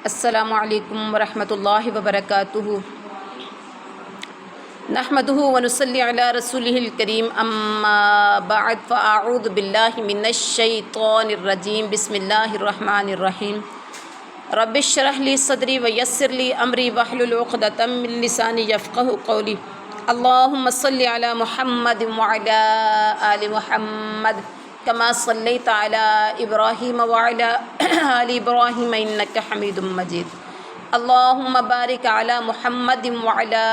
السلام علیکم ورحمۃ اللہ وبرکاتہ۔ نحمدہ ونصلی علی رسولہ الکریم، اما بعد فاعوذ باللہ من الشیطان الرجیم، بسم اللہ الرحمن الرحیم۔ رب اشرح لی صدری ویسر لی امری واحلل عقدۃ من لسانی یفقہوا قولی۔ اللہم صلی علی محمد وعلی آل محمد کما صلیت علی ابراہیم وعلی آل ابراہیم انک حمید مجید۔ اللہم بارک علی محمد وعلی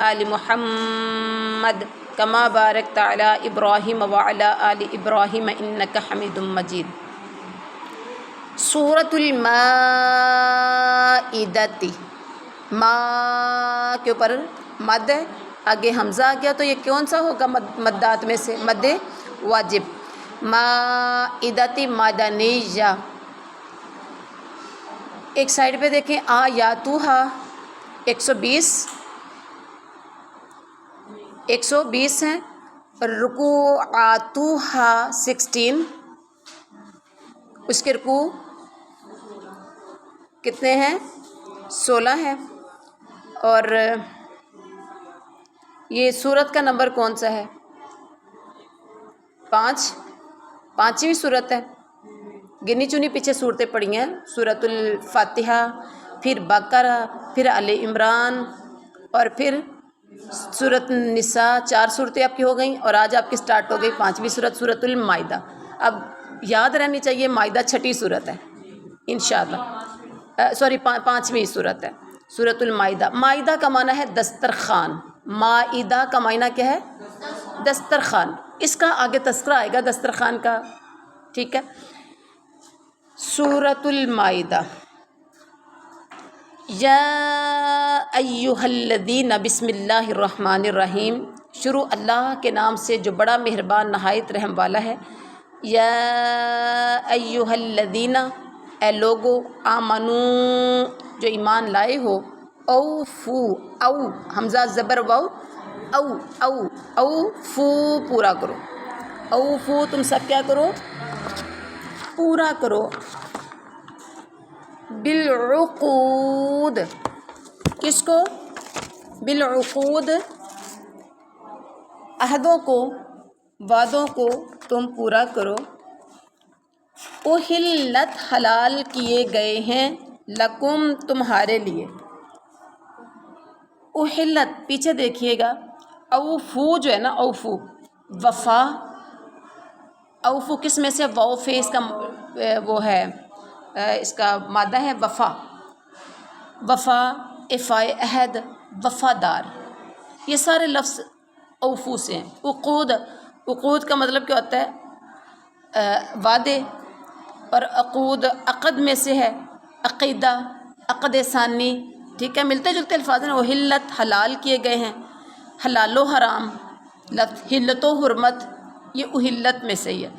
آل محمد کما بارکت علی ابراہیم وعلی آل ابراہیم انک حمید مجید۔ سورۃ المائدۃ، ما کے اوپر مد ہے، آگے حمزہ آ گیا تو یہ کون سا ہوگا مدات میں سے؟ مد واجب۔ مائدۃ مدنیہ، ایک سائڈ پہ دیکھیں آیاتھا 120 ہیں، رکوعاتھا 16، اس کے رکوع کتنے ہیں؟ 16 ہیں۔ اور یہ سورت کا نمبر کون سا ہے؟ 5ویں سورت ہے۔ گنی چنی پیچھے صورتیں پڑھی ہیں، سورۃ الفاتحہ، پھر بقرہ، پھر آل عمران، اور پھر سورۃ النساء۔ 4 صورتیں آپ کی ہو گئیں، اور آج آپ کی سٹارٹ ہو گئی 5ویں صورت، سورۃ المائدہ۔ اب یاد رہنی چاہیے مائدہ 6ٹھی صورت ہے انشاءاللہ، 5ویں صورت ہے سورۃ المائدہ۔ مائدہ کا معنی ہے دسترخوان، مائدہ کا معنی کیا ہے؟ دسترخوان۔ اس کا آگے تذکرہ آئے گا دسترخوان کا، ٹھیک ہے۔ سورۃ المائدہ، یا ایھا الذین، بسم اللہ الرحمن الرحیم، شروع اللہ کے نام سے جو بڑا مہربان نہایت رحم والا ہے۔ یا ایھا الذین، اے لوگو، آمنو، جو ایمان لائے ہو، اوفو، او حمزہ زبر واو، اوفو، پورا کرو، اوفو، تم سب کیا کرو؟ پورا کرو، بالعقود، کس کو؟ بالعقود، عہدوں کو، وعدوں کو تم پورا کرو۔ احلت، حلال کیے گئے ہیں، لکم، تمہارے لیے۔ احلت، پیچھے دیکھیے گا، اوفو جو ہے نا، اوفو، وفا، اوفو کس میں سے؟ واو فے، اس کا وہ ہے، اس کا مادہ ہے وفا، وفا، افائے عہد، وفادار، یہ سارے لفظ اوفو سے ہیں۔ عقود، عقود کا مطلب کیا ہوتا ہے؟ وعدے، اور عقود عقد میں سے ہے، عقیدہ، عقد ثانی، ٹھیک ہے، ملتے جلتے الفاظ ہیں۔ احلت، حلال کیے گئے ہیں، حلال و حرام، لفظ حلت و حرمت یہ احلت میں سے ہی ہے۔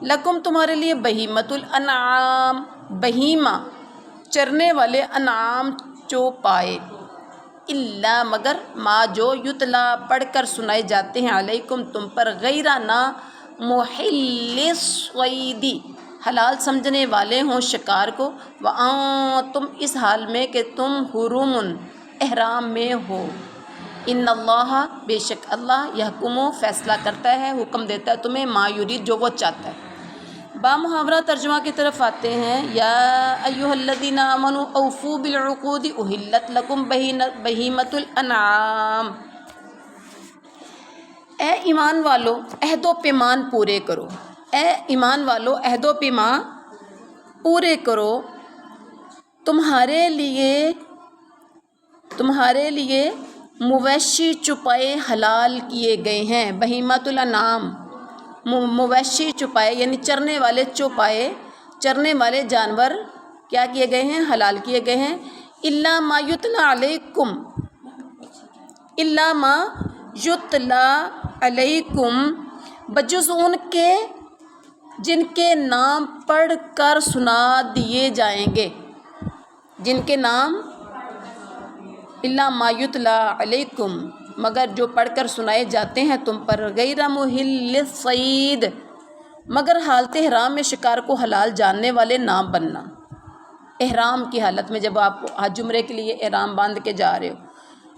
لکم، تمہارے لیے، بہیمۃ الانعام، بہیمہ، چرنے والے، انعام، چوپائے، الا، مگر، ما، جو، یتلا، پڑھ کر سنائے جاتے ہیں، علیکم، تم پر، غیر، نہ، محل الصید، حلال سمجھنے والے ہوں شکار کو، وانتم، اس حال میں کہ تم، حرم، احرام میں ہو۔ ان اللہ، بے شک اللہ، یحکم، فیصلہ کرتا ہے، حکم دیتا ہے تمہیں، ما یرید، جو وہ چاہتا ہے۔ با محاورہ ترجمہ کی طرف آتے ہیں۔ یا ایھا الذین آمنوا اوفوا بالعقود احلت لکم بہیمۃ الانعام، اے ایمان والو، عہد و پیمان پورے کرو، اے ایمان والو، عہد و پیمان پورے کرو، تمہارے لیے مویشی چپائے حلال کیے گئے ہیں۔ بہیمۃ الانعام، مویشی چوپائے یعنی چرنے والے، چوپائے چرنے والے جانور کیا کیے گئے ہیں؟ حلال کیے گئے ہیں۔ الا ما یتلا علیکم، الا ما یتلا علیکم، بجز ان کے جن کے نام پڑھ کر سنا دیے جائیں گے، جن کے نام، الا ما یتلا علیکم، مگر جو پڑھ کر سنائے جاتے ہیں تم پر، غیر محل الصید، مگر حالت حرام میں شکار کو حلال جاننے والے نہ بننا۔ احرام کی حالت میں جب آپ حج عمرے کے لیے احرام باندھ کے جا رہے ہو،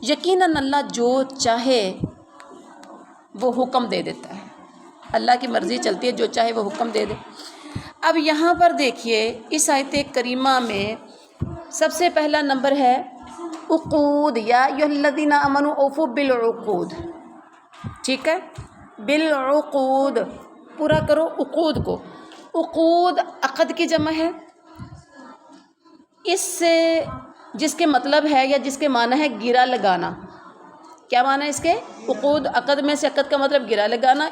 یقیناً اللہ جو چاہے وہ حکم دے دیتا ہے، اللہ کی مرضی چلتی ہے، جو چاہے وہ حکم دے دے۔ اب یہاں پر دیکھیے اس آیت کریمہ میں سب سے پہلا نمبر ہے عقود، یا ایھا الذین آمنوا اوفوا بالعقود، ٹھیک ہے، بالعقود، پورا کرو عقود کو۔ عقود عقد کی جمع ہے، اس سے جس کے مطلب ہے یا جس کے معنی ہے گرا لگانا۔ کیا معنی ہے اس کے؟ عقود، عقد میں سے عقد کا مطلب گرا لگانا،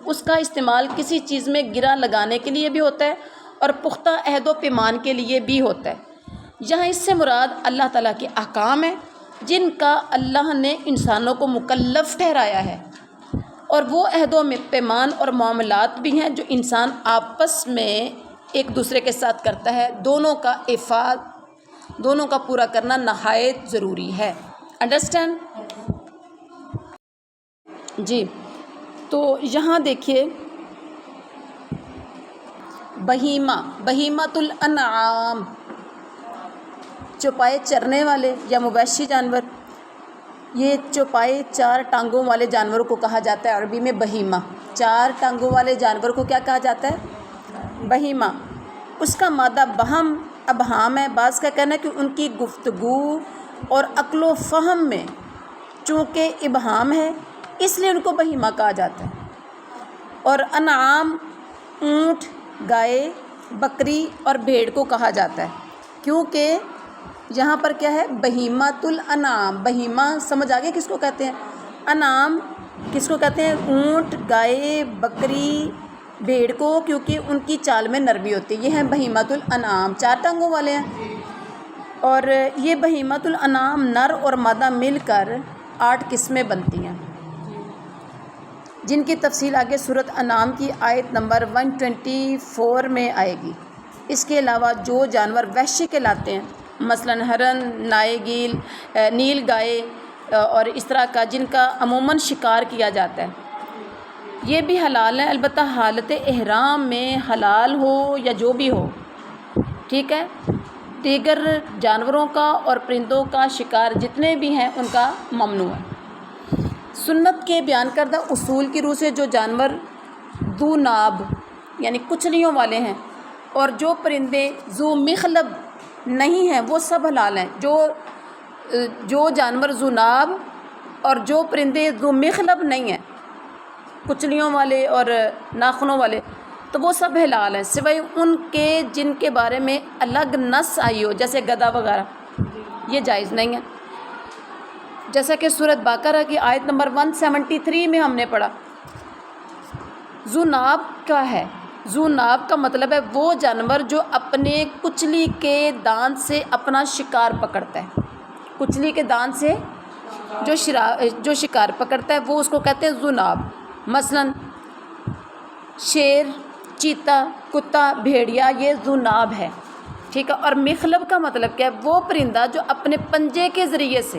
اس کا استعمال کسی چیز میں گرا لگانے کے لیے بھی ہوتا ہے اور پختہ عہد و پیمان کے لیے بھی ہوتا ہے۔ یہاں اس سے مراد اللہ تعالیٰ کے احکام ہیں جن کا اللہ نے انسانوں کو مکلف ٹھہرایا ہے، اور وہ عہد و پیمان اور معاملات بھی ہیں جو انسان آپس میں ایک دوسرے کے ساتھ کرتا ہے، دونوں کا افاد، دونوں کا پورا کرنا نہایت ضروری ہے۔ انڈرسٹینڈ؟ جی، تو یہاں دیکھیے بہیمہ، بہیمۃ الانعام، چوپائے چرنے والے یا مویشی جانور، یہ چوپائے چار ٹانگوں والے جانوروں کو کہا جاتا ہے عربی میں بہیمہ۔ چار ٹانگوں والے جانور کو کیا کہا جاتا ہے؟ بہیمہ۔ اس کا مادہ بہم، ابہام ہے۔ بعض کا کہنا ہے کہ ان کی گفتگو اور عقل و فہم میں چونکہ ابہام ہے اس لیے ان کو بہیمہ کہا جاتا ہے۔ اور انعام اونٹ، گائے، بکری اور بھیڑ کو کہا جاتا ہے، کیونکہ یہاں پر کیا ہے؟ بہیمۃ الانعام۔ بہیمہ سمجھ آگے کس کو کہتے ہیں؟ انعام کس کو کہتے ہیں؟ اونٹ، گائے، بکری، بھیڑ کو، کیونکہ ان کی چال میں نرمی ہوتی ہے۔ یہ ہیں بہیمۃ الانعام، چار ٹانگوں والے ہیں۔ اور یہ بہیمۃ الانعام نر اور مادہ مل کر 8 قسمیں بنتی ہیں، جن کی تفصیل آگے سورۃ انعام کی آیت نمبر 124 میں آئے گی۔ اس کے علاوہ جو جانور وحشی کہلاتے ہیں، مثلاً ہرن، نائے نیل گائے اور اس طرح کا، جن کا عموماً شکار کیا جاتا ہے، یہ بھی حلال ہے، البتہ حالت احرام میں حلال ہو یا جو بھی ہو، ٹھیک ہے۔ دیگر جانوروں کا اور پرندوں کا شکار جتنے بھی ہیں ان کا ممنوع ہے۔ سنت کے بیان کردہ اصول کی روح سے جو جانور ذو ناب یعنی کچلیوں والے ہیں اور جو پرندے ذو مخلب نہیں ہیں وہ سب حلال ہیں۔ جو جانور ذو ناب اور جو پرندے ذو مخلب نہیں ہیں، کچلیوں والے اور ناخنوں والے، تو وہ سب حلال ہیں سوائے ان کے جن کے بارے میں الگ نص آئی ہو، جیسے گدھا وغیرہ، یہ جائز نہیں ہے۔ جیسا کہ سورۃ بقرہ کی آیت نمبر 173 میں ہم نے پڑھا۔ ذو ناب کیا ہے؟ ذو ناب کا مطلب ہے وہ جانور جو اپنے کچلی کے دانت سے اپنا شکار پکڑتا ہے۔ کچلی کے دانت سے جو شکار پکڑتا ہے وہ اس کو کہتے ہیں ذو ناب۔ مثلاً شیر، چیتا، کتا، بھیڑیا، یہ ذو ناب ہے، ٹھیک ہے۔ اور مخلب کا مطلب کیا ہے؟ وہ پرندہ جو اپنے پنجے کے ذریعے سے،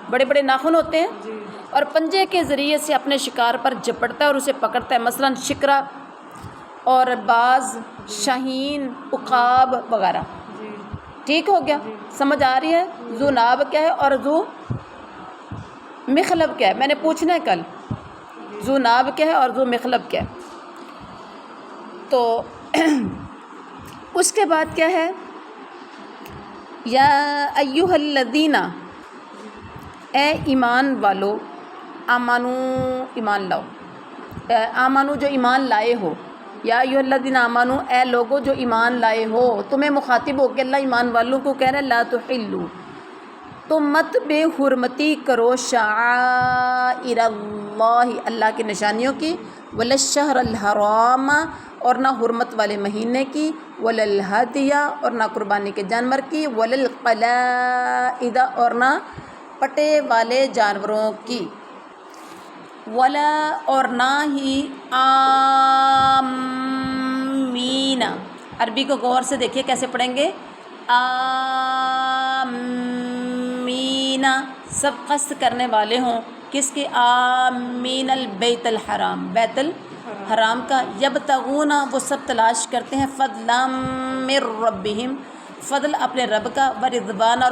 بڑے بڑے ناخن ہوتے ہیں اور پنجے کے ذریعے سے اپنے شکار پر جپٹتا ہے اور اسے پکڑتا ہے، مثلاً شکرا اور باز، شاہین، عقاب وغیرہ، ٹھیک ہو گیا؟ سمجھ آ رہی ہے ذو ناب کیا ہے اور ذو مخلب کیا ہے؟ میں نے پوچھنا ہے کل، ذو ناب کیا ہے اور ذو مخلب کیا ہے؟ تو اس کے بعد کیا ہے؟ یا ایھا الذین، اے ایمان والو، آمنو ایمان لاؤ، آمنو جو ایمان لائے ہو، یا ایھا الذین آمنو اے لوگو جو ایمان لائے ہو، تمہیں مخاطب ہو کے اللہ ایمان والوں کو کہہ رہا ہے لا تحلوا، تم مت بے حرمتی کرو شعائر اللہ، اللہ کی نشانیوں کی، ولا الشہر الحرام، اور نہ حرمت والے مہینے کی، ولا الہدی، اور نہ قربانی کے جانور کی، ولا القلائد، اور نہ پٹے والے جانوروں کی، ولا، اور نہ ہی آمین، عربی کو غور سے دیکھیے کیسے پڑھیں گے، آمین، سب قصد کرنے والے ہوں، کس کے؟ آمین البیت الحرام، بیت الحرام کا، یبتغون، وہ سب تلاش کرتے ہیں، فضلا من ربہم، فضل اپنے رب کا، و رضوان اور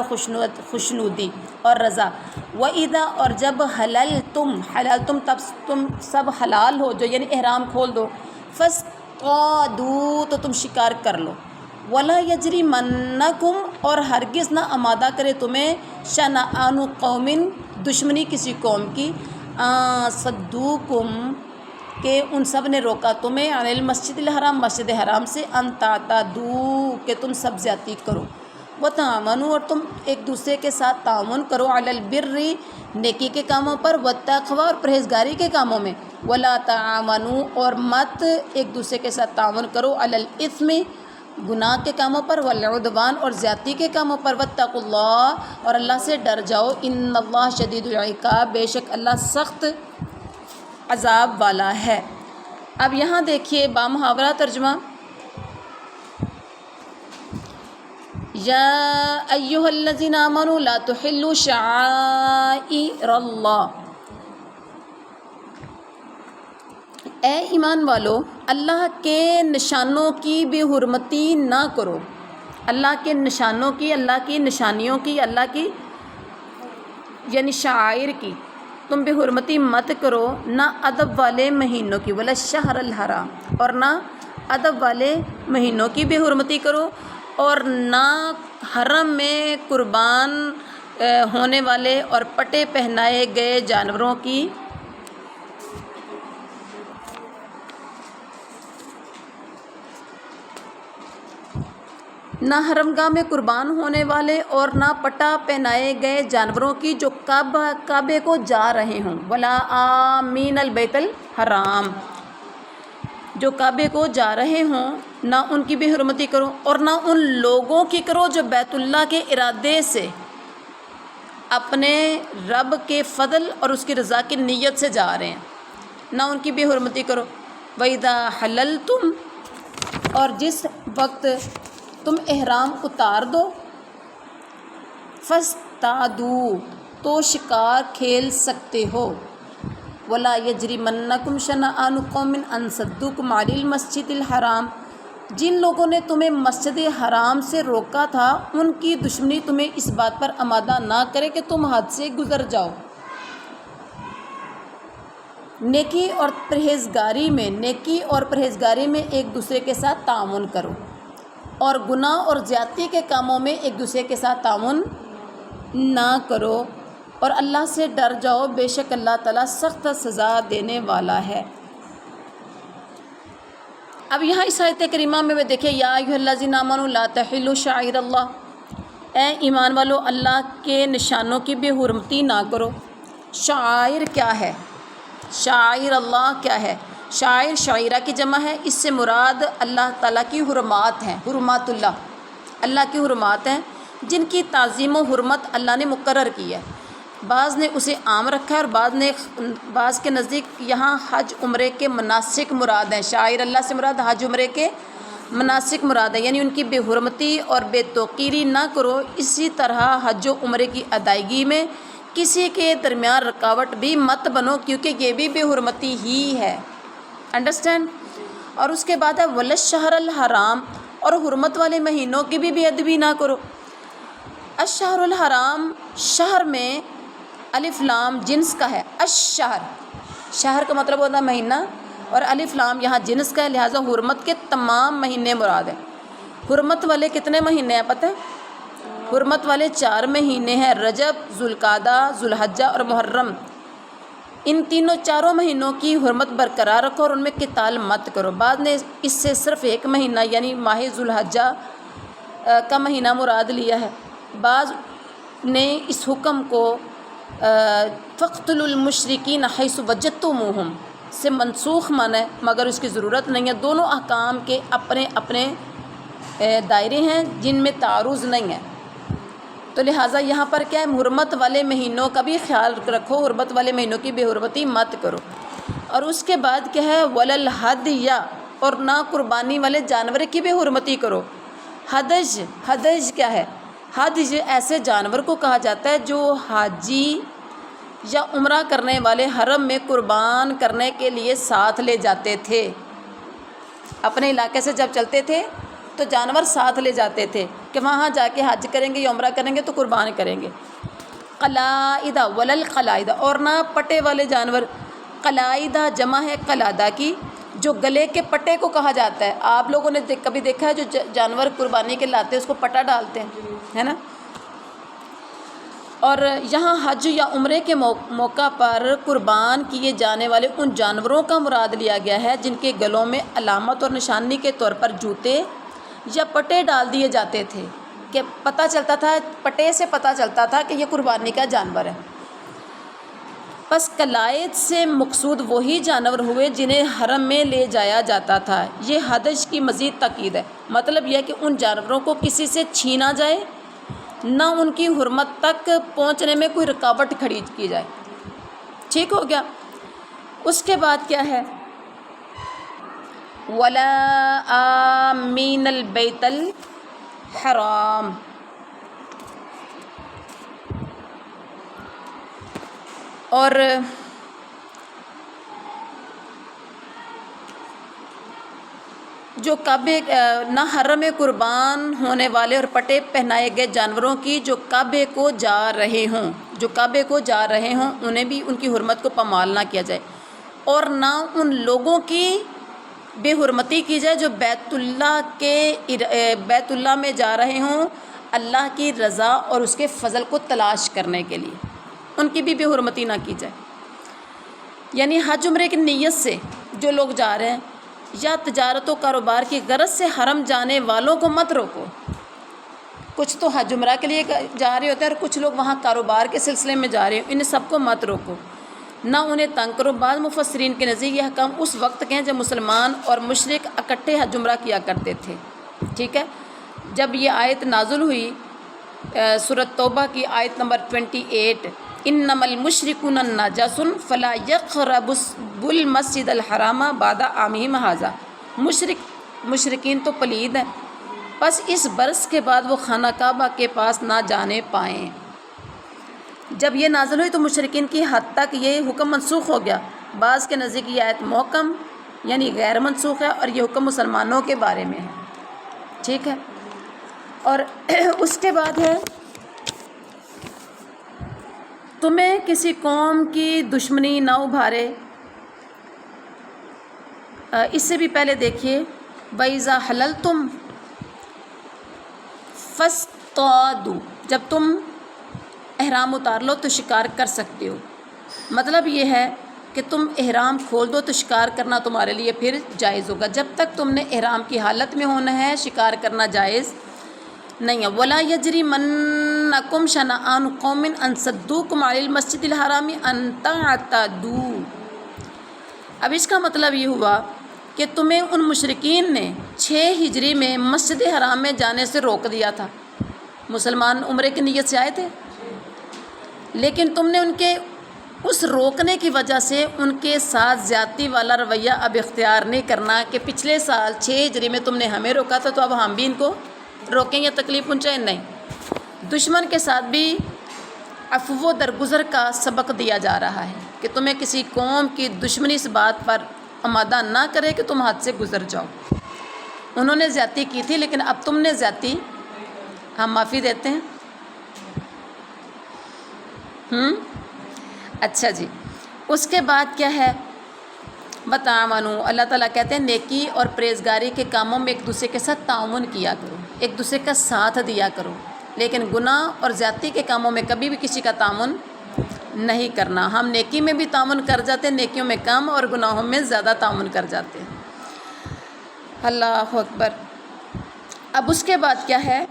خوشنودی اور رضا، و اذا اور جب حلال تم تب تم سب حلال ہو جو یعنی احرام کھول دو، فاصطادوا تو تم شکار کر لو، ولا یجرمنکم اور ہرگز نہ آمادہ کرے تمہیں شنآن قوم دشمنی کسی قوم کی، صدوکم کہ ان سب نے روکا تمہیں، عن المسجد الحرام مسجد حرام سے، ان تعتدوا کہ تم سب زیادتی کرو، وتعاونوا اور تم ایک دوسرے کے ساتھ تعاون کرو، علی البر نیکی کے کاموں پر، والتقوی اور پرہیزگاری کے کاموں میں، ولا تعاونوا اور مت ایک دوسرے کے ساتھ تعاون کرو، علی الاثم گناہ کے کاموں پر، والعدوان اور زیادتی کے کاموں پر، واتقوا اللہ اور اللہ سے ڈر جاؤ، ان اللہ شدید العقاب بے شک اللہ سخت عذاب والا ہے۔ اب یہاں دیکھیے بامحاورہ ترجمہ، یا ایہا الذین آمنوا لا تحلوا شعائر اللہ، اے ایمان والو اللہ کے نشانوں کی بے حرمتی نہ کرو، اللہ کے نشانوں کی، اللہ کی نشانیوں کی، اللہ کی یعنی شعائر کی تم بے حرمتی مت کرو، نہ ادب والے مہینوں کی، ولا الشہر الحرام اور نہ ادب والے مہینوں کی بے حرمتی کرو، اور نہ حرم میں قربان ہونے والے اور پٹے پہنائے گئے جانوروں کی نہ حرمگاہ میں قربان ہونے والے اور نہ پٹا پہنائے گئے جانوروں کی جو کعبے کو جا رہے ہوں، ولا آمین البیت الحرام جو کعبے کو جا رہے ہوں نہ ان کی بے حرمتی کرو، اور نہ ان لوگوں کی کرو جو بیت اللہ کے ارادے سے اپنے رب کے فضل اور اس کی رضا کی نیت سے جا رہے ہیں، نہ ان کی بے حرمتی کرو، وَإِذَا حَلَلْتُمْ اور جس وقت تم احرام اتار دو، فاصطادوا تو شکار کھیل سکتے ہو، ولا یجرمنکم شنآن قوم ان صدوکم عن المسجد الحرام جن لوگوں نے تمہیں مسجد حرام سے روکا تھا ان کی دشمنی تمہیں اس بات پر آمادہ نہ کرے کہ تم حد سے گزر جاؤ۔ نیکی اور پرہیزگاری میں ایک دوسرے کے ساتھ تعاون کرو، اور گناہ اور زیادتی کے کاموں میں ایک دوسرے کے ساتھ تعاون نہ کرو، اور اللہ سے ڈر جاؤ بے شک اللہ تعالیٰ سخت سزا دینے والا ہے۔ اب یہاں اس آیت کریمہ میں دیکھیں، یا ایھا الذین آمنوا لا تحلوا شعائر اللہ، اے ایمان والو اللہ کے نشانوں کی بے حرمتی نہ کرو۔ شعائر کیا ہے؟ شعائر اللہ کیا ہے؟ شاعر شاعرہ کی جمع ہے، اس سے مراد اللہ تعالیٰ کی حرمات ہیں، حرمات اللہ کی حرمات ہیں جن کی تعظیم و حرمت اللہ نے مقرر کی ہے۔ بعض نے اسے عام رکھا ہے اور بعض کے نزدیک یہاں حج عمرے کے مناسک مراد ہیں۔ شاعر اللہ سے مراد حج عمرے کے مناسک مراد ہے، یعنی ان کی بے حرمتی اور بے توقیری نہ کرو۔ اسی طرح حج و عمرے کی ادائیگی میں کسی کے درمیان رکاوٹ بھی مت بنو، کیونکہ یہ بھی بے حرمتی ہی ہے، انڈرسٹینڈ۔ اور اس کے بعد ہے ولا الشہر الحرام، اور حرمت والے مہینوں کی بھی بے ادبی نہ کرو۔ الشہر الحرام، شہر میں الف لام جنس کا ہے، الشہر شہر کا مطلب ہوتا ہے مہینہ، اور الف لام یہاں جنس کا ہے، لہٰذا حرمت کے تمام مہینے مراد ہیں۔ حرمت والے کتنے مہینے ہیں پتہ ہے؟ حرمت والے 4 مہینے ہیں، رجب، ذوالقعدہ، ذوالحجہ اور محرم۔ ان چاروں مہینوں کی حرمت برقرار رکھو اور ان میں قتال مت کرو۔ بعد نے اس سے صرف ایک مہینہ یعنی ماہ ذوالحجہ کا مہینہ مراد لیا ہے۔ بعض نے اس حکم کو فَاقْتُلُوا الْمُشْرِكِينَ حَيْثُ وَجَدتُّمُوهُمْ سے منسوخ مانا ہے، مگر اس کی ضرورت نہیں ہے۔ دونوں احکام کے اپنے اپنے دائرے ہیں جن میں تعارض نہیں ہے، تو لہٰذا یہاں پر کیا ہے، حرمت والے مہینوں کا بھی خیال رکھو، حرمت والے مہینوں کی بے حرمتی مت کرو۔ اور اس کے بعد کیا ہے، وَلَا الْهَدْيَ اور نہ قربانی والے جانور کی بے حرمتی کرو۔ ہدج کیا ہے؟ ہدج ایسے جانور کو کہا جاتا ہے جو حاجی یا عمرہ کرنے والے حرم میں قربان کرنے کے لیے ساتھ لے جاتے تھے۔ اپنے علاقے سے جب چلتے تھے تو جانور ساتھ لے جاتے تھے، کہ وہاں جا کے حج کریں گے یا عمرہ کریں گے تو قربان کریں گے۔ قلائدہ ولل قلائدہ، اور نہ پٹے والے جانور۔ قلائدہ جمع ہے قلادہ کی، جو گلے کے پٹے کو کہا جاتا ہے۔ آپ لوگوں نے کبھی دیکھا ہے جو جانور قربانی کے لاتے ہیں اس کو پٹا ڈالتے ہیں، ہے نا۔ اور یہاں حج یا عمرے کے موقع پر قربان کیے جانے والے ان جانوروں کا مراد لیا گیا ہے جن کے گلوں میں علامت اور نشانی کے طور پر جوتے یا پٹے ڈال دیے جاتے تھے، کہ پتہ چلتا تھا، پٹے سے پتہ چلتا تھا کہ یہ قربانی کا جانور ہے۔ پس قلائد سے مقصود وہی جانور ہوئے جنہیں حرم میں لے جایا جاتا تھا۔ یہ حدث کی مزید تاکید ہے، مطلب یہ ہے کہ ان جانوروں کو کسی سے چھینا جائے، نہ ان کی حرمت تک پہنچنے میں کوئی رکاوٹ کھڑی کی جائے۔ ٹھیک ہو گیا۔ اس کے بعد کیا ہے؟ وَلَا آمِینَ الْبَیْتَ الْحَرَامَ، اور جو کعبے نہ حرم میں قربان ہونے والے اور پٹے پہنائے گئے جانوروں کی جو کعبے کو جا رہے ہوں انہیں بھی ان کی حرمت کو پامال نہ کیا جائے، اور نہ ان لوگوں کی بے حرمتی کی جائے جو بیت اللہ میں جا رہے ہوں اللہ کی رضا اور اس کے فضل کو تلاش کرنے کے لیے، ان کی بھی بے حرمتی نہ کی جائے۔ یعنی حج عمرے کی نیت سے جو لوگ جا رہے ہیں یا تجارت و کاروبار کی غرض سے حرم جانے والوں کو مت روکو۔ کچھ تو حج عمرہ کے لیے جا رہے ہوتے ہیں اور کچھ لوگ وہاں کاروبار کے سلسلے میں جا رہے ہیں، انہیں سب کو مت روکو، نہ انہیں تنگ کرو۔ بعض مفسرین کے نزدیک یہ حکم اس وقت کے ہیں جب مسلمان اور مشرک اکٹھے حج عمرہ کیا کرتے تھے۔ ٹھیک ہے۔ جب یہ آیت نازل ہوئی سورۃ توبہ کی آیت نمبر 28، انما المشرکون نجس فلا یقربوا المسجد الحرام بعد عامہم ھذا، مشرکین تو پلید ہیں، بس اس برس کے بعد وہ خانہ کعبہ کے پاس نہ جانے پائیں۔ جب یہ نازل ہوئی تو مشرکین کی حد تک یہ حکم منسوخ ہو گیا۔ بعض کے نزدیک یہ آیت محکم یعنی غیر منسوخ ہے، اور یہ حکم مسلمانوں کے بارے میں ہے۔ ٹھیک ہے۔ اور اس کے بعد ہے تمہیں کسی قوم کی دشمنی نہ ابھارے۔ اس سے بھی پہلے دیکھیے وَإِذَا حَلَلْتُمْ فَاصْطَادُوا، جب تم احرام اتار لو تو شکار کر سکتے ہو۔ مطلب یہ ہے کہ تم احرام کھول دو تو شکار کرنا تمہارے لیے پھر جائز ہوگا۔ جب تک تم نے احرام کی حالت میں ہونا ہے شکار کرنا جائز نہیں ہے۔ وَلَا يَجْرِمَنَّكُمْ شَنَآنُ قَوْمٍ أَن صَدُّوكُمْ عَنِ الْمَسْجِدِ الْحَرَامِ أَن تَعْتَدُوا۔ اب اس کا مطلب یہ ہوا کہ تمہیں ان مشرکین نے 6 ہجری میں مسجد حرام میں جانے سے روک دیا تھا۔ مسلمان عمرے کی نیت سے آئے تھے، لیکن تم نے ان کے اس روکنے کی وجہ سے ان کے ساتھ زیادتی والا رویہ اب اختیار نہیں کرنا کہ پچھلے سال 6 ہجری میں تم نے ہمیں روکا تھا تو اب ہم بھی ان کو روکیں یا تکلیف پہنچائیں، نہیں۔ دشمن کے ساتھ بھی عفو و درگزر کا سبق دیا جا رہا ہے کہ تمہیں کسی قوم کی دشمنی اس بات پر آمادہ نہ کرے کہ تم حد سے گزر جاؤ۔ انہوں نے زیادتی کی تھی لیکن اب تم نے زیادتی، ہم معافی دیتے ہیں۔ اچھا جی، اس کے بعد کیا ہے؟ بتعاونوا، اللہ تعالیٰ کہتے ہیں نیکی اور پرہیزگاری کے کاموں میں ایک دوسرے کے ساتھ تعاون کیا کرو، ایک دوسرے کا ساتھ دیا کرو، لیکن گناہ اور زیادتی کے کاموں میں کبھی بھی کسی کا تعاون نہیں کرنا۔ ہم نیکی میں بھی تعاون کر جاتے ہیں، نیکیوں میں کم اور گناہوں میں زیادہ تعاون کر جاتے ہیں۔ اللہ اکبر۔ اب اس کے بعد کیا ہے؟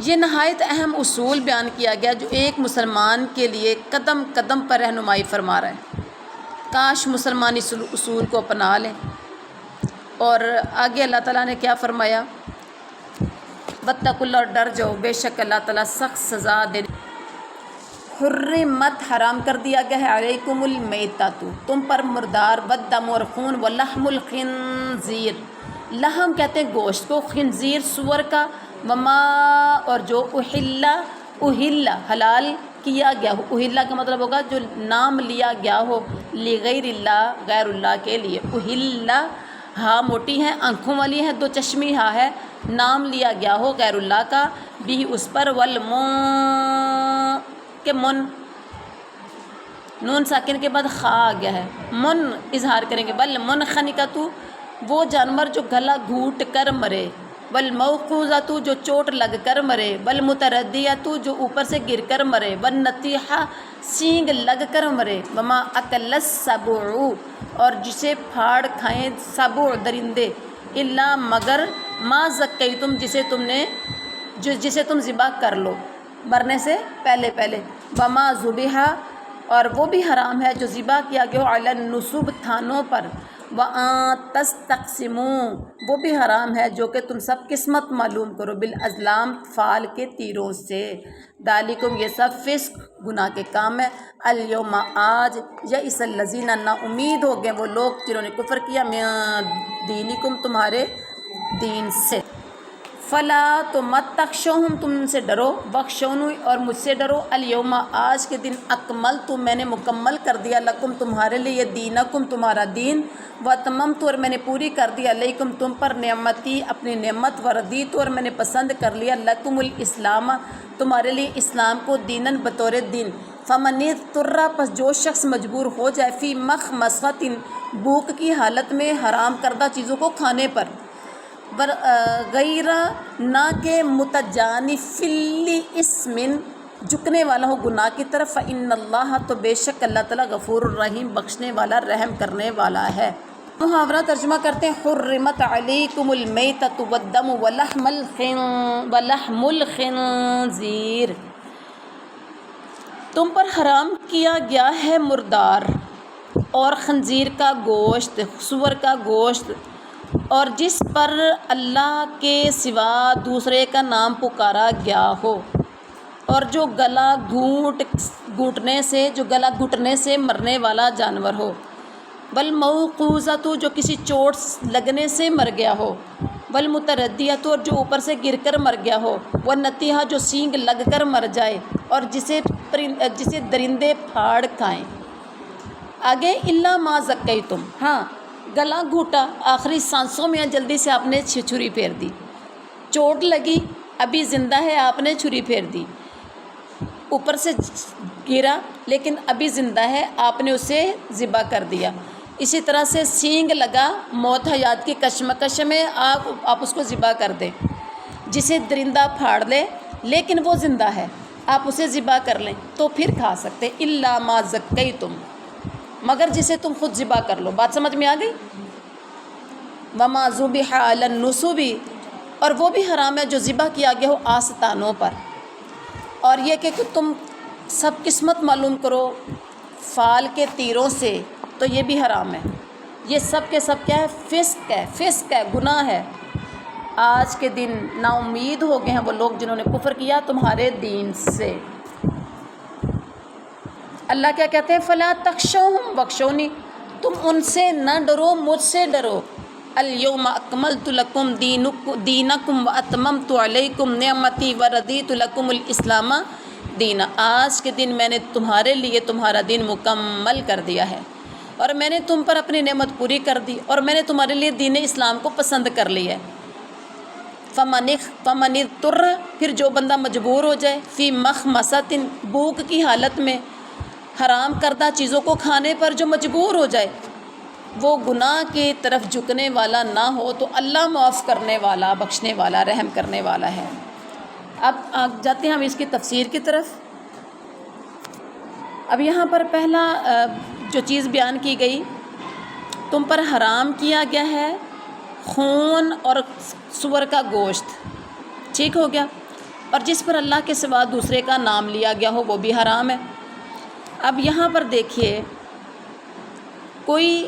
یہ نہایت اہم اصول بیان کیا گیا جو ایک مسلمان کے لیے قدم قدم پر رہنمائی فرما رہا ہے۔ کاش مسلمان اس اصول کو اپنا لیں۔ اور آگے اللہ تعالیٰ نے کیا فرمایا؟ واتقوا اللہ، اور ڈر جاؤ، بے شک اللہ تعالیٰ سخت سزا دے۔ حرمت، حرام کر دیا گیا ہے، علیکم المیتۃ، تم پر مردار، والدم، اور خون، ولحم الخنزیر، لحم کہتے ہیں گوشت کو، خنزیر سور کا، وما، اور جو اہل حلال کیا گیا ہو۔ اہل کا مطلب ہوگا جو نام لیا گیا ہو، لغیر اللہ، غیر اللہ کے لیے۔ اہل، ہاں موٹی ہے، آنکھوں والی ہے، 2 چشمی ہاں ہے، نام لیا گیا ہو غیر اللہ کا، بھی اس پر، کے من، نون ساکن کے بعد خا آ گیا ہے، من اظہار کریں گے، والمنخنقۃ وہ جانور جو گلا گھونٹ کر مرے، والموقوذۃ جو چوٹ لگ کر مرے، والمتردیۃ جو اوپر سے گر کر مرے، والنطیحہ سینگ لگ کر مرے، وما اکل السبع اور جسے پھاڑ کھائیں سبع درندے، الا مگر ما زکیتم جسے تم ذبح کر لو مرنے سے پہلے، وما ذبح اور وہ بھی حرام ہے جو ذبح کیا گیا ہو علی النصب تھانوں پر، وَأَن تَسْتَقْسِمُوا وہ بھی حرام ہے جو کہ تم سب قسمت معلوم کرو، بالازلام فال کے تیروں سے، ذالکم یہ سب فسق گناہ کے کام ہے، الیوم آج، یئس الذین نا امید ہو گئے وہ لوگ جنہوں نے کفر کیا، من دینکم تمہارے دین سے، فلا تو مت تخشوہم تم ان سے ڈرو، وخشونی اور مجھ سے ڈرو، الیوم آج کے دن اکملت میں نے مکمل کر دیا لکم تمہارے لیے دینکم تمہارا دین، واتممت اور میں نے پوری کر دی علیکم تم پر نعمتی اپنی نعمت، وردیت اور میں نے پسند کر لیا لکم الاسلام تمہارے لیے اسلام کو دینن بطور دین، فمن اضطر پس جو شخص مجبور ہو جائے فی مخمصۃ بھوک کی حالت میں حرام کردہ چیزوں کو کھانے پر، غیر نہ کہ متجانف لاسم جھکنے والا ہو گناہ کی طرف، فإن اللہ تو بے شک اللہ تعالیٰ غفور الرحیم بخشنے والا رحم کرنے والا ہے۔ محاورہ ترجمہ کرتے ہیں، حرمت علیکم المیتۃ والدم ولحم الخنزیر تم پر حرام کیا گیا ہے مردار اور خنزیر کا گوشت، سور کا گوشت، اور جس پر اللہ کے سوا دوسرے کا نام پکارا گیا ہو، اور جو گلا گھٹنے سے مرنے والا جانور ہو، والموقوذۃ جو کسی چوٹ لگنے سے مر گیا ہو، والمتردیۃ اور جو اوپر سے گر کر مر گیا ہو، والنطیحہ جو سینگ لگ کر مر جائے اور جسے درندے پھاڑ کھائیں۔ آگے الا ما زکیتم، ہاں گلا گھوٹا آخری سانسوں میں جلدی سے آپ نے چھری پھیر دی، چوٹ لگی ابھی زندہ ہے آپ نے چھری پھیر دی، اوپر سے گرا لیکن ابھی زندہ ہے آپ نے اسے ذبح کر دیا، اسی طرح سے سینگ لگا موت حیات کی کشمکش میں آپ اس کو ذبح کر دیں، جسے درندہ پھاڑ لے لیکن وہ زندہ ہے آپ اسے ذبح کر لیں تو پھر کھا سکتے، الا ما زکیتم مگر جسے تم خود ذبح کر لو، بات سمجھ میں آ گئی؟ وما ذبح علی النصب اور وہ بھی حرام ہے جو ذبح کیا گیا ہو آستانوں پر، اور یہ کہ تم سب قسمت معلوم کرو فال کے تیروں سے، تو یہ بھی حرام ہے، یہ سب کے سب کیا ہے؟ فسق ہے، گناہ ہے۔ آج کے دن نا امید ہو گئے ہیں وہ لوگ جنہوں نے کفر کیا تمہارے دین سے۔ اللہ کیا کہتے ہیں؟ فلا تخشوہم وخشونی تم ان سے نہ ڈرو مجھ سے ڈرو، الیوم اکملت لکم دینکم واتممت علیکم نعمتی ورضیت لکم الاسلام دینا، آج کے دن میں نے تمہارے لیے تمہارا دین مکمل کر دیا ہے اور میں نے تم پر اپنی نعمت پوری کر دی اور میں نے تمہارے لیے دین اسلام کو پسند کر لیا ہے۔ فمن اضطر پھر جو بندہ مجبور ہو جائے فی مخمصۃ بھوک کی حالت میں حرام کردہ چیزوں کو کھانے پر جو مجبور ہو جائے، وہ گناہ کی طرف جھکنے والا نہ ہو تو اللہ معاف کرنے والا بخشنے والا رحم کرنے والا ہے۔ اب جاتے ہیں ہم اس کی تفسیر کی طرف۔ اب یہاں پر پہلا جو چیز بیان کی گئی، تم پر حرام کیا گیا ہے خون اور سور کا گوشت، ٹھیک ہو گیا، اور جس پر اللہ کے سوا دوسرے کا نام لیا گیا ہو وہ بھی حرام ہے۔ اب یہاں پر دیکھیے کوئی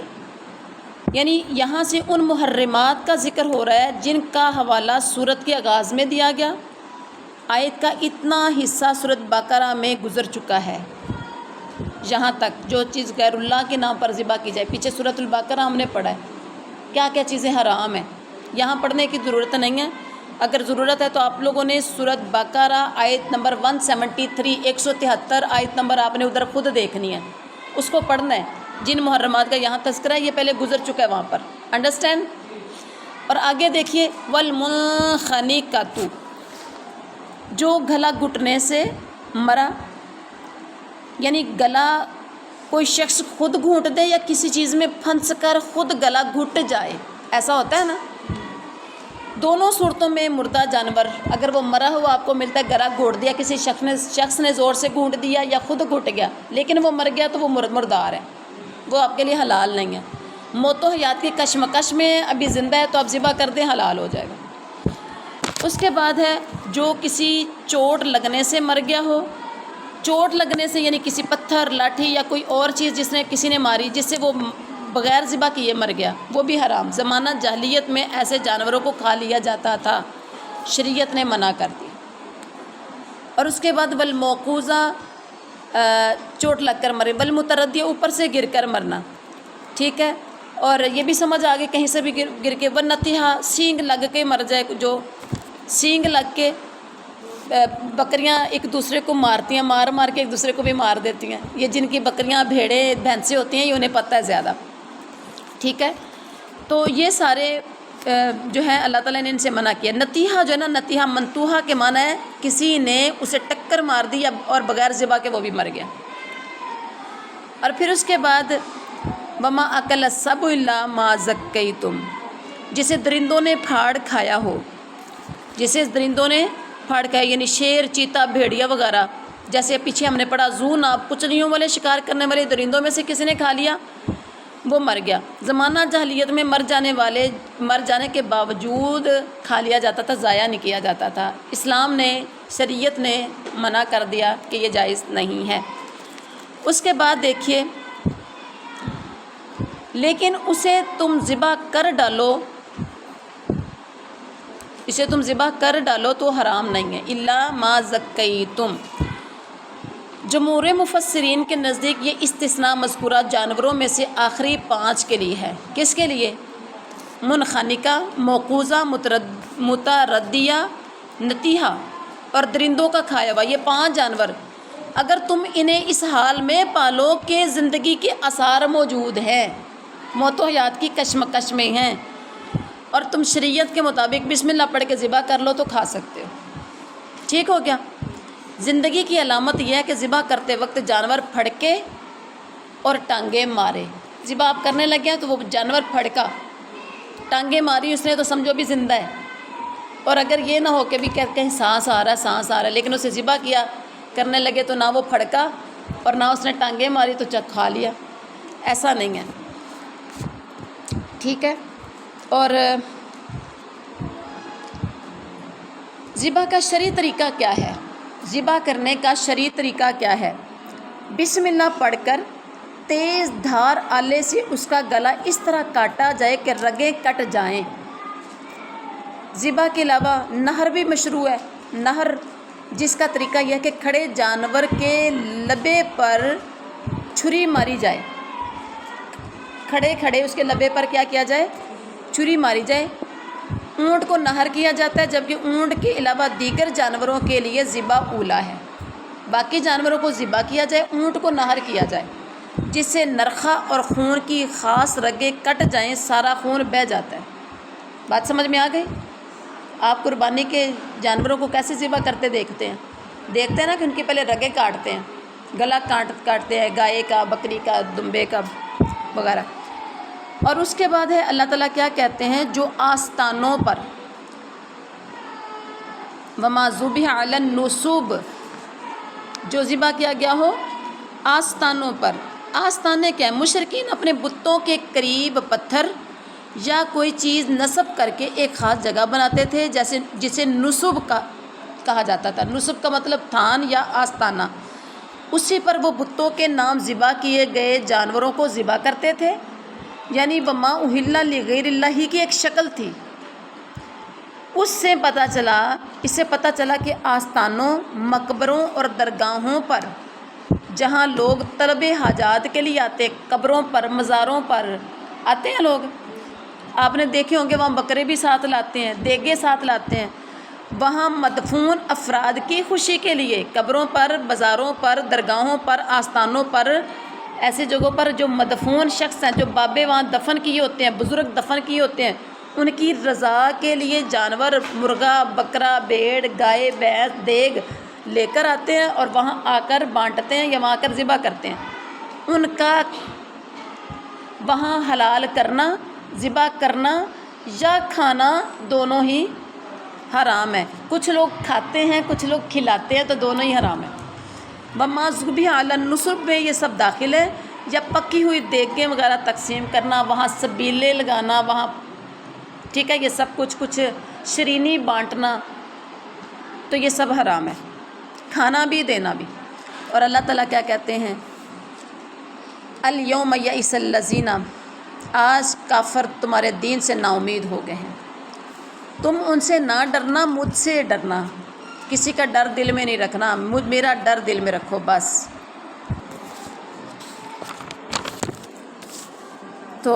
یعنی یہاں سے ان محرمات کا ذکر ہو رہا ہے جن کا حوالہ سورت کے آغاز میں دیا گیا، آیت کا اتنا حصہ سورت بقرہ میں گزر چکا ہے، یہاں تک جو چیز غیر اللہ کے نام پر ذبح کی جائے، پیچھے سورت البقرہ ہم نے پڑھا ہے کیا کیا چیزیں حرام ہیں، یہاں پڑھنے کی ضرورت نہیں ہے، اگر ضرورت ہے تو آپ لوگوں نے سورت بقرہ آیت نمبر 173 173 آیت نمبر آپ نے ادھر خود دیکھنی ہے، اس کو پڑھنا ہے، جن محرمات کا یہاں تذکرہ ہے یہ پہلے گزر چکا ہے وہاں پر، انڈرسٹینڈ؟ اور آگے دیکھیے والمنخنقۃ، جو گلا گھٹنے سے مرا، یعنی گلا کوئی شخص خود گھونٹ دے یا کسی چیز میں پھنس کر خود گلا گھٹ جائے، ایسا ہوتا ہے نا۔ دونوں صورتوں میں مردہ جانور اگر وہ مرا ہوا آپ کو ملتا ہے، گلا گھونٹ دیا کسی شخص نے زور سے گھونٹ دیا یا خود گھٹ گیا، لیکن وہ مر گیا تو وہ مردار ہے، وہ آپ کے لیے حلال نہیں ہے۔ موت و حیات کی کشمکش میں ابھی زندہ ہے تو آپ ذبح کر دیں، حلال ہو جائے گا۔ اس کے بعد ہے جو کسی چوٹ لگنے سے مر گیا ہو، چوٹ لگنے سے یعنی کسی پتھر، لاٹھی یا کوئی اور چیز جس نے کسی نے ماری جس سے وہ بغیر ذبح کیے مر گیا، وہ بھی حرام۔ زمانہ جاہلیت میں ایسے جانوروں کو کھا لیا جاتا تھا، شریعت نے منع کر دی۔ اور اس کے بعد والموقوذہ، چوٹ لگ کر مرے، والمتردیہ، اوپر سے گر کر مرنا، ٹھیک ہے۔ اور یہ بھی سمجھ آگے کہیں سے بھی گر کے، والنطیحہ، سینگ لگ کے مر جائے، جو سینگ لگ کے بکریاں ایک دوسرے کو مارتی ہیں، مار کے ایک دوسرے کو بھی مار دیتی ہیں، یہ جن کی بکریاں بھیڑیں بھینسیں ہوتی ہیں یہ انہیں پتہ ہے زیادہ، ٹھیک ہے۔ تو یہ سارے جو ہیں اللہ تعالیٰ نے ان سے منع کیا۔ نتیحہ جو ہے نا، نتیحہ منتوحہ کے معنی ہے کسی نے اسے ٹکر مار دی اور بغیر ذبح کے وہ بھی مر گیا۔ اور پھر اس کے بعد وما اکل السبع الا ما ذکیتم، جسے درندوں نے پھاڑ کھایا ہو، جسے درندوں نے پھاڑ کھایا یعنی شیر، چیتا، بھیڑیا وغیرہ، جیسے پیچھے ہم نے پڑھا ذوناب، کچلیوں والے شکار کرنے والے درندوں میں سے کسی نے کھا لیا، وہ مر گیا۔ زمانہ جاہلیت میں مر جانے کے باوجود کھا لیا جاتا تھا، ضائع نہیں کیا جاتا تھا۔ اسلام نے، شریعت نے منع کر دیا کہ یہ جائز نہیں ہے۔ اس کے بعد دیکھیے، لیکن اسے تم ذبح کر ڈالو تو حرام نہیں ہے، الا ما ذکیتم۔ جمہور مفسرین کے نزدیک یہ استثناء مذکورہ جانوروں میں سے آخری 5 کے لیے ہے۔ کس کے لیے؟ منخنقہ، موقوذہ، متردیہ، نتیحہ اور درندوں کا کھایا ہوا، یہ 5 جانور اگر تم انہیں اس حال میں پالو کہ زندگی کے آثار موجود ہیں، موت و حیات کی کشمکش میں ہیں، اور تم شریعت کے مطابق بسم اللہ پڑھ کے ذبح کر لو تو کھا سکتے ہو، ٹھیک ہو گیا۔ زندگی کی علامت یہ ہے کہ ذبح کرتے وقت جانور پھڑکے اور ٹانگیں مارے۔ ذبح آپ کرنے لگے ہیں تو وہ جانور پھڑکا، ٹانگیں ماری اس نے تو سمجھو بھی زندہ ہے، اور اگر یہ نہ ہو کہ بھی کہیں سانس آ رہا ہے لیکن اسے ذبح کیا کرنے لگے تو نہ وہ پھڑکا اور نہ اس نے ٹانگیں ماری تو کھا لیا، ایسا نہیں ہے، ٹھیک ہے۔ اور ذبح کا شرعی طریقہ کیا ہے؟ ذبح کرنے کا شرعی طریقہ کیا ہے؟ بسم اللہ پڑھ کر تیز دھار آلے سے اس کا گلا اس طرح کاٹا جائے کہ رگیں کٹ جائیں۔ ذبح کے علاوہ نہر بھی مشروع ہے۔ نہر جس کا طریقہ یہ ہے کہ کھڑے جانور کے لبے پر چھری ماری جائے، کھڑے اس کے لبے پر کیا کیا جائے؟ چھری ماری جائے۔ اونٹ کو نہر کیا جاتا ہے، جبکہ اونٹ کے علاوہ دیگر جانوروں کے لیے ذبح اولا ہے۔ باقی جانوروں کو ذبح کیا جائے، اونٹ کو نہر کیا جائے، جس سے نرخہ اور خون کی خاص رگیں کٹ جائیں، سارا خون بہہ جاتا ہے۔ بات سمجھ میں آ گئی؟ آپ قربانی کے جانوروں کو کیسے ذبح کرتے دیکھتے ہیں نا کہ ان کی پہلے رگیں کاٹتے ہیں، گلا کاٹتے ہیں، گائے کا، بکری کا، دمبے کا وغیرہ۔ اور اس کے بعد ہے اللہ تعالیٰ کیا کہتے ہیں؟ جو آستانوں پر وما ذبح علی النصب، جو ذبح کیا گیا ہو آستانوں پر۔ آستانے کیا ہے؟ مشرکین اپنے بتوں کے قریب پتھر یا کوئی چیز نصب کر کے ایک خاص جگہ بناتے تھے، جسے نصب کہا جاتا تھا۔ نصب کا مطلب تھان یا آستانہ۔ اسی پر وہ بتوں کے نام ذبح کیے گئے جانوروں کو ذبح کرتے تھے، یعنی وما اہل لغیر اللہ کی ایک شکل تھی۔ اس سے پتہ چلا کہ آستانوں، مقبروں اور درگاہوں پر جہاں لوگ طلب حاجات کے لیے آتے، قبروں پر، مزاروں پر آتے ہیں لوگ، آپ نے دیکھے ہوں گے وہاں بکرے بھی ساتھ لاتے ہیں، دیگے ساتھ لاتے ہیں، وہاں مدفون افراد کی خوشی کے لیے قبروں پر، بازاروں پر، درگاہوں پر، آستانوں پر، ایسی جگہوں پر جو مدفون شخص ہیں، جو بابے وہاں دفن کیے ہوتے ہیں، بزرگ دفن کیے ہوتے ہیں، ان کی رضا کے لیے جانور مرغا بکرا بھیڑ گائے بھینس دیگ لے کر آتے ہیں اور وہاں آ کر بانٹتے ہیں یا وہاں آ کر ذبح کرتے ہیں، ان کا وہاں حلال کرنا، ذبح کرنا یا کھانا دونوں ہی حرام ہے۔ کچھ لوگ کھاتے ہیں، کچھ لوگ کھلاتے ہیں، تو دونوں ہی حرام ہے۔ وما ذبح علی النصب میں یہ سب داخل ہے، یا پکی ہوئی دیگیں وغیرہ تقسیم کرنا، وہاں سبیلے لگانا، وہاں ٹھیک ہے، یہ سب کچھ شرینی بانٹنا، تو یہ سب حرام ہے، کھانا بھی دینا بھی۔ اور اللہ تعالیٰ کیا کہتے ہیں؟ الیوم یئس الذین، آج کافر تمہارے دین سے نا امید ہو گئے ہیں۔ تم ان سے نہ ڈرنا، مجھ سے ڈرنا، کسی کا ڈر دل میں نہیں رکھنا، میرا ڈر دل میں رکھو بس۔ تو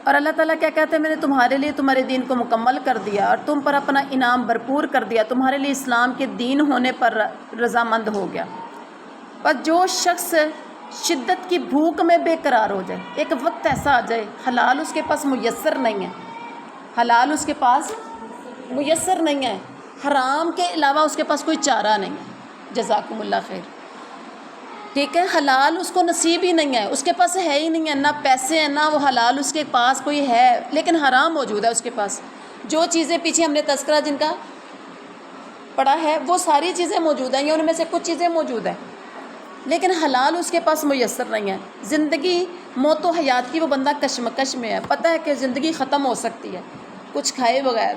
اور اللہ تعالیٰ کیا کہتے ہیں؟ میں نے تمہارے لیے تمہارے دین کو مکمل کر دیا اور تم پر اپنا انعام بھرپور کر دیا، تمہارے لیے اسلام کے دین ہونے پر رضامند ہو گیا۔ پر جو شخص شدت کی بھوک میں بے قرار ہو جائے، ایک وقت ایسا آ جائے حلال اس کے پاس میسر نہیں ہے، حلال اس کے پاس میسر نہیں ہے، حرام کے علاوہ اس کے پاس کوئی چارہ نہیں ہے، جزاکم اللہ خیر، ٹھیک ہے، حلال اس کو نصیب ہی نہیں ہے، اس کے پاس ہے ہی نہیں ہے، نہ پیسے ہیں نہ وہ حلال اس کے پاس کوئی ہے، لیکن حرام موجود ہے اس کے پاس۔ جو چیزیں پیچھے ہم نے تذکرہ جن کا پڑھا ہے وہ ساری چیزیں موجود ہیں، یا ان میں سے کچھ چیزیں موجود ہیں، لیکن حلال اس کے پاس میسر نہیں ہے۔ زندگی موت و حیات کی وہ بندہ کشمکش میں ہے، پتہ ہے کہ زندگی ختم ہو سکتی ہے کچھ کھائے بغیر،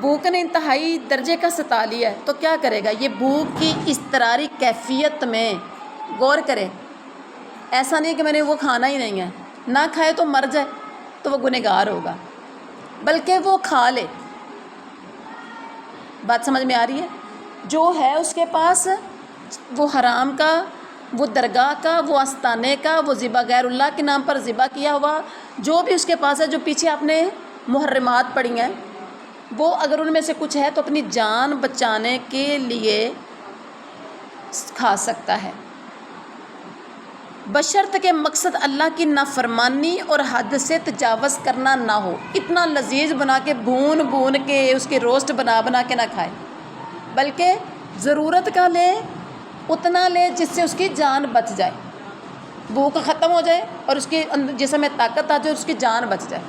بھوک نے انتہائی درجے کا ستا لیا ہے، تو کیا کرے گا؟ یہ بھوک کی اضطراری کیفیت میں غور کرے، ایسا نہیں کہ میں نے وہ کھانا ہی نہیں ہے، نہ کھائے تو مر جائے تو وہ گنہگار ہوگا، بلکہ وہ کھا لے۔ بات سمجھ میں آ رہی ہے؟ جو ہے اس کے پاس وہ حرام کا، وہ درگاہ کا، وہ آستانے کا، وہ ذبح غیر اللہ کے نام پر ذبح کیا ہوا، جو بھی اس کے پاس ہے، جو پیچھے آپ نے محرمات پڑھی ہیں، وہ اگر ان میں سے کچھ ہے تو اپنی جان بچانے کے لیے کھا سکتا ہے، بشرط کہ مقصد اللہ کی نافرمانی اور حد سے تجاوز کرنا نہ ہو۔ اتنا لذیذ بنا کے بھون کے اس کے روسٹ بنا کے نہ کھائے، بلکہ ضرورت کا لے، اتنا لے جس سے اس کی جان بچ جائے، بھوک ختم ہو جائے اور اس کے جسم میں طاقت آ جائے، اس کی جان بچ جائے،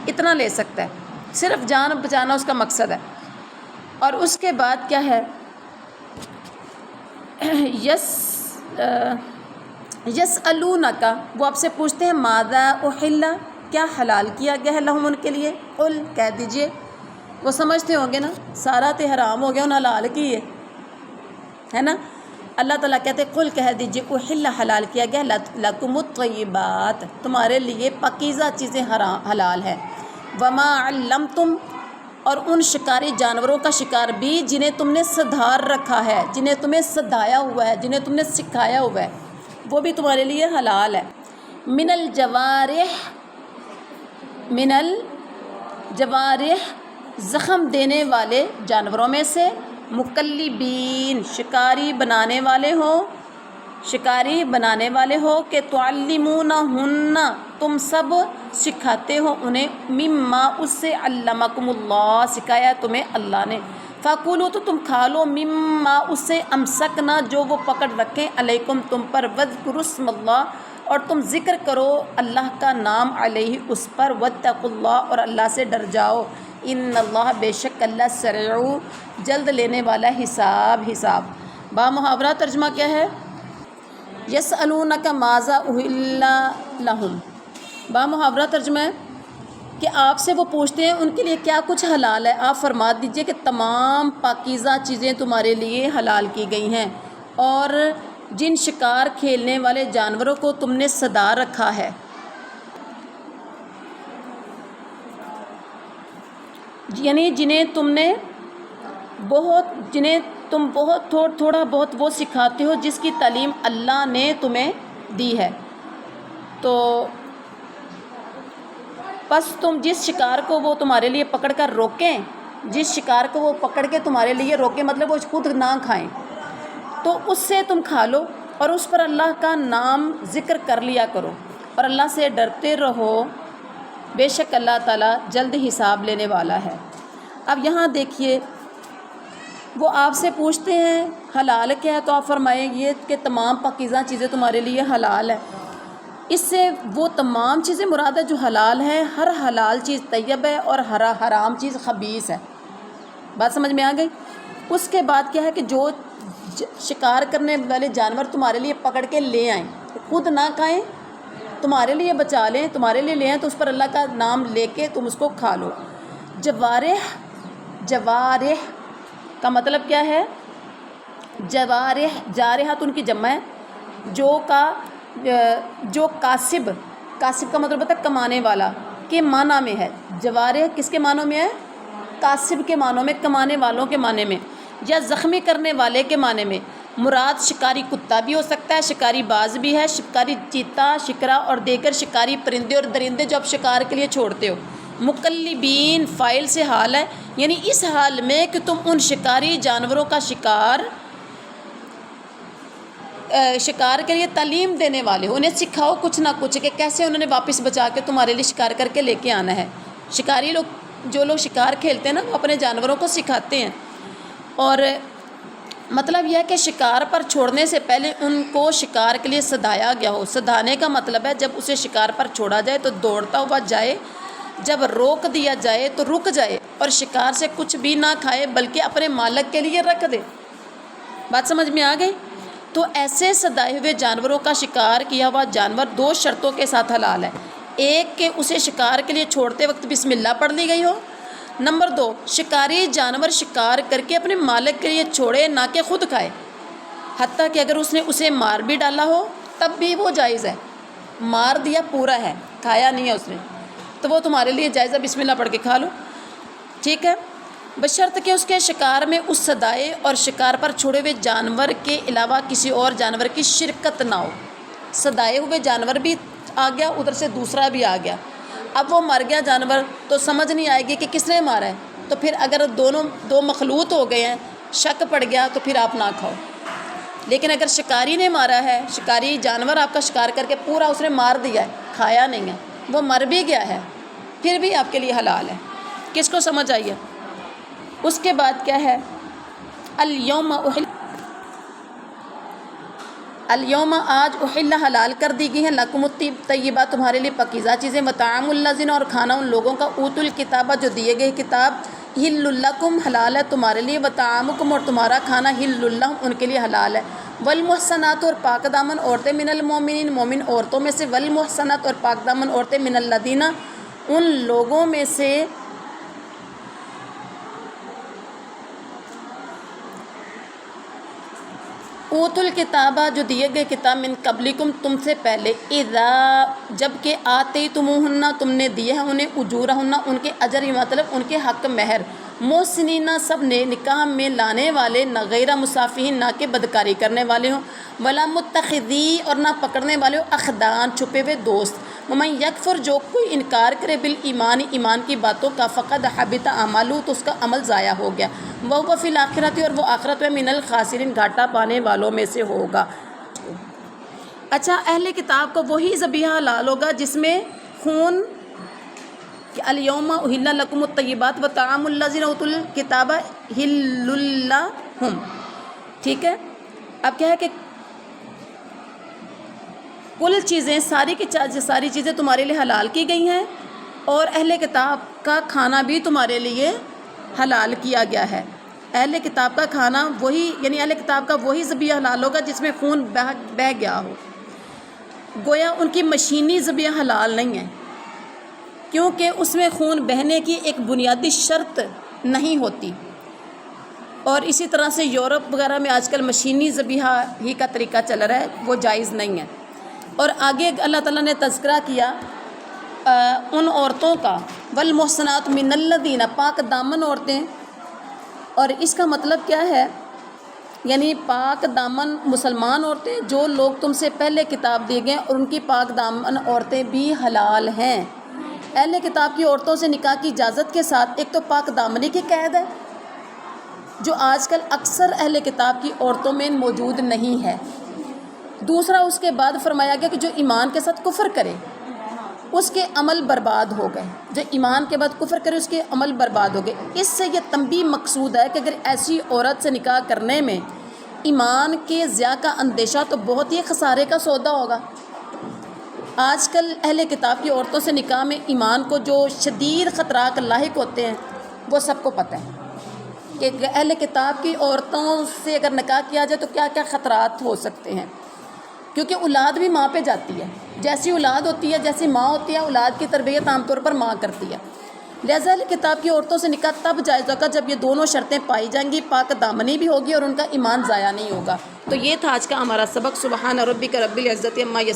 اتنا لے سکتا ہے، صرف جان بچانا اس کا مقصد ہے۔ اور اس کے بعد کیا ہے؟ یسألونک، وہ آپ سے پوچھتے ہیں ماذا احل، کیا حلال کیا گیا ہے، لہم ان کے لیے، قل، کہہ دیجئے، وہ سمجھتے ہوں گے نا سارا تو حرام ہو گیا انہیں حلال کی ہے نا، اللہ تعالیٰ کہتے ہیں قل، کہہ دیجئے، احل، حلال کیا گیا لکم الطیبات، تمہارے لیے پاکیزہ چیزیں حلال ہیں، وما علمتم، اور ان شکاری جانوروں کا شکار بھی جنہیں تم نے سدھار رکھا ہے، جنہیں تمہیں سدھایا ہوا ہے، جنہیں تم نے سکھایا ہوا ہے، وہ بھی تمہارے لیے حلال ہے۔ من الجوارح، زخم دینے والے جانوروں میں سے، مکلبین، شکاری بنانے والے ہو، کہ تعلمونہن، تم سب سکھاتے ہو انہیں، مما، اس سے، علمکم اللہ، سکھایا تمہیں اللہ نے، فَكُلُوا، تو تم کھا لو، مما، اس سے، امسکنا، جو وہ پکڑ رکھیں، علیکم، تم پر، وَاذْكُرُوا اسْمَ اللَّهِ، اور تم ذکر کرو اللہ کا نام، علیہ، اس پر، وَاتَّقُوا اللَّهَ، اور اللہ سے ڈر جاؤ، ان اللہ، بے شک اللہ، سریع، جلد لینے والا حساب۔ با محاورہ ترجمہ کیا ہے؟ یسألونک ماذا احل لہم، با محاورہ ترجمہ ہے کہ آپ سے وہ پوچھتے ہیں ان کے لیے کیا کچھ حلال ہے، آپ فرما دیجئے کہ تمام پاکیزہ چیزیں تمہارے لیے حلال کی گئی ہیں، اور جن شکار کھیلنے والے جانوروں کو تم نے سدھار رکھا ہے، یعنی جنہیں تم بہت تھوڑا بہت وہ سکھاتے ہو، جس کی تعلیم اللہ نے تمہیں دی ہے، تو بس تم جس شکار کو وہ تمہارے لیے پکڑ کر روکیں، جس شکار کو وہ پکڑ کے تمہارے لیے روکیں، مطلب وہ خود نہ کھائیں، تو اس سے تم کھا لو، اور اس پر اللہ کا نام ذکر کر لیا کرو، اور اللہ سے ڈرتے رہو، بے شک اللہ تعالیٰ جلد حساب لینے والا ہے۔ اب یہاں دیکھیے، وہ آپ سے پوچھتے ہیں حلال کیا ہے، تو آپ فرمائیں یہ کہ تمام پاکیزہ چیزیں تمہارے لیے حلال ہے۔ اس سے وہ تمام چیزیں مراد ہے جو حلال ہے، ہر حلال چیز طیب ہے اور ہر حرام چیز خبیث ہے۔ بات سمجھ میں آ گئی؟ اس کے بعد کیا ہے کہ جو شکار کرنے والے جانور تمہارے لیے پکڑ کے لے آئیں، خود نہ کھائیں، تمہارے لیے بچا لیں، تمہارے لیے لے آئیں تو اس پر اللہ کا نام لے کے تم اس کو کھا لو۔ جوارح کا مطلب کیا ہے؟ جوارح، جارحۃ ان کی جمع ہے، جو کاسب کا مطلب ہوتا ہے کمانے والا کے معنی میں ہے۔ جوارح کس کے معنوں میں ہے؟ کاسب کے معنوں میں، کمانے والوں کے معنی میں، یا زخمی کرنے والے کے معنی میں۔ مراد شکاری کتا بھی ہو سکتا ہے، شکاری باز بھی ہے، شکاری چیتا، شکرا اور دیگر شکاری پرندے اور درندے جو آپ شکار کے لیے چھوڑتے ہو۔ مقلبین فاعل سے حال ہے، یعنی اس حال میں کہ تم ان شکاری جانوروں کا شکار کے لیے تعلیم دینے والے ہو، انہیں سکھاؤ کچھ نہ کچھ کہ کیسے انہوں نے واپس بچا کے تمہارے لیے شکار کر کے لے کے آنا ہے۔ شکاری لوگ، جو لوگ شکار کھیلتے ہیں نا، وہ اپنے جانوروں کو سکھاتے ہیں، اور مطلب یہ ہے کہ شکار پر چھوڑنے سے پہلے ان کو شکار کے لیے سدھایا گیا ہو۔ سدھانے کا مطلب ہے جب اسے شکار پر چھوڑا جائے تو دوڑتا ہوا جائے، جب روک دیا جائے تو رک جائے، اور شکار سے کچھ بھی نہ کھائے بلکہ اپنے مالک کے لیے رکھ دے۔ بات سمجھ میں آ گئی؟ تو ایسے سدائے ہوئے جانوروں کا شکار کیا ہوا جانور 2 شرطوں کے ساتھ حلال ہے۔ ایک کہ اسے شکار کے لیے چھوڑتے وقت بسم اللہ پڑھ لی گئی ہو۔ نمبر 2، شکاری جانور شکار کر کے اپنے مالک کے لیے چھوڑے، نہ کہ خود کھائے، حتیٰ کہ اگر اس نے اسے مار بھی ڈالا ہو تب بھی وہ جائز ہے۔ مار دیا پورا ہے، کھایا نہیں ہے اس نے، تو وہ تمہارے لیے جائز ہے، بسم اللہ پڑھ کے کھا لو، ٹھیک ہے، بشرط کہ اس کے شکار میں اس سدائے اور شکار پر چھوڑے ہوئے جانور کے علاوہ کسی اور جانور کی شرکت نہ ہو۔ سدائے ہوئے جانور بھی آ گیا، ادھر سے دوسرا بھی آ گیا، اب وہ مر گیا جانور تو سمجھ نہیں آئے گی کہ کس نے مارا ہے، تو پھر اگر دو مخلوط ہو گئے ہیں، شک پڑ گیا تو پھر آپ نہ کھاؤ۔ لیکن اگر شکاری نے مارا ہے، شکاری جانور آپ کا شکار کر کے پورا اس نے مار دیا ہے، کھایا نہیں ہے، وہ مر بھی گیا ہے، پھر بھی آپ کے لیے حلال ہے۔ کس کو سمجھ آئی ہے؟ اس کے بعد کیا ہے؟ الیوم آج احل حلال کر دی گئی ہیں لکم الطیبات تمہارے لیے پاکیزہ چیزیں، وطعام الذین اور کھانا ان لوگوں کا اوتوا الکتاب جو دیے گئے کتاب، حل لکم حلال ہے تمہارے لیے، وطعامکم اور تمہارا کھانا حل لہم ان کے لیے حلال ہے، والمحصنات اور پاک دامن عورتیں من المؤمنین مومن عورتوں میں سے، والمحصنات اور پاک دامن عورتیں من الذین ان لوگوں میں سے اوت الکتابہ جو دیے گئے کتاب من قبلکم تم سے پہلے، اذا جب کہ آتیتموہن تم نے دیے ہیں انہیں اجورہن ان کے اجر، مطلب ان کے حق مہر، محسنین سب نے نکاح میں لانے والے، نہ غیر مسافحین نہ کہ بدکاری کرنے والے ہوں، ولا متخذی اور نہ پکڑنے والے ہوں اخدان چھپے ہوئے دوست، ومن یکفر جو کوئی انکار کرے بالایمان ایمان کی باتوں کا، فقد حبط اعمالہ تو اس کا عمل ضائع ہو گیا، وہو فی الآخرۃ اور وہ آخرت میں من الخاسرین گھاٹا پانے والوں میں سے ہوگا۔ اچھا، اہل کتاب کو وہی ذبیحہ حلال ہوگا جس میں خون، کہ الیوم احل لکم الطیبات وطعام الذین اوتوا الکتاب حل لہم، ٹھیک ہے۔ اب کیا ہے کہ کل چیزیں ساری کی ساری چیزیں تمہارے لیے حلال کی گئی ہیں، اور اہل کتاب کا کھانا بھی تمہارے لیے حلال کیا گیا ہے۔ اہل کتاب کا کھانا وہی، یعنی اہل کتاب کا وہی ذبیحہ حلال ہوگا جس میں خون بہہ گیا ہو، گویا ان کی مشینی ذبیحہ حلال نہیں ہے، کیونکہ اس میں خون بہنے کی ایک بنیادی شرط نہیں ہوتی، اور اسی طرح سے یورپ وغیرہ میں آج کل مشینی ذبیحہ ہی کا طریقہ چل رہا ہے، وہ جائز نہیں ہے۔ اور آگے اللہ تعالیٰ نے تذکرہ کیا ان عورتوں کا، والمحصنات من الذین پاک دامن عورتیں، اور اس کا مطلب کیا ہے؟ یعنی پاک دامن مسلمان عورتیں جو لوگ تم سے پہلے کتاب دیے گئے، اور ان کی پاک دامن عورتیں بھی حلال ہیں۔ اہل کتاب کی عورتوں سے نکاح کی اجازت کے ساتھ ایک تو پاک دامنی کی قید ہے جو آج کل اکثر اہل کتاب کی عورتوں میں موجود نہیں ہے، دوسرا اس کے بعد فرمایا گیا کہ جو ایمان کے ساتھ کفر کرے، اس کے عمل برباد ہو گئے، جو ایمان کے بعد کفر کرے اس کے عمل برباد ہو گئے۔ اس سے یہ تنبیہ مقصود ہے کہ اگر ایسی عورت سے نکاح کرنے میں ایمان کے ضیاع کا اندیشہ تو بہت ہی خسارے کا سودا ہوگا۔ آج کل اہل کتاب کی عورتوں سے نکاح میں ایمان کو جو شدید خطرات لاحق ہوتے ہیں وہ سب کو پتہ ہے کہ اہل کتاب کی عورتوں سے اگر نکاح کیا جائے تو کیا کیا خطرات ہو سکتے ہیں، کیونکہ اولاد بھی ماں پہ جاتی ہے، جیسی اولاد ہوتی ہے جیسی ماں ہوتی ہے، اولاد کی تربیت عام طور پر ماں کرتی ہے۔ لہٰذا اہل کتاب کی عورتوں سے نکاح تب جائز ہوگا جب یہ دونوں شرطیں پائی جائیں گی، پاک دامنی بھی ہوگی اور ان کا ایمان ضائع نہیں ہوگا۔ تو یہ تھا آج کا ہمارا سبق۔ سبحان ربک رب العزت عما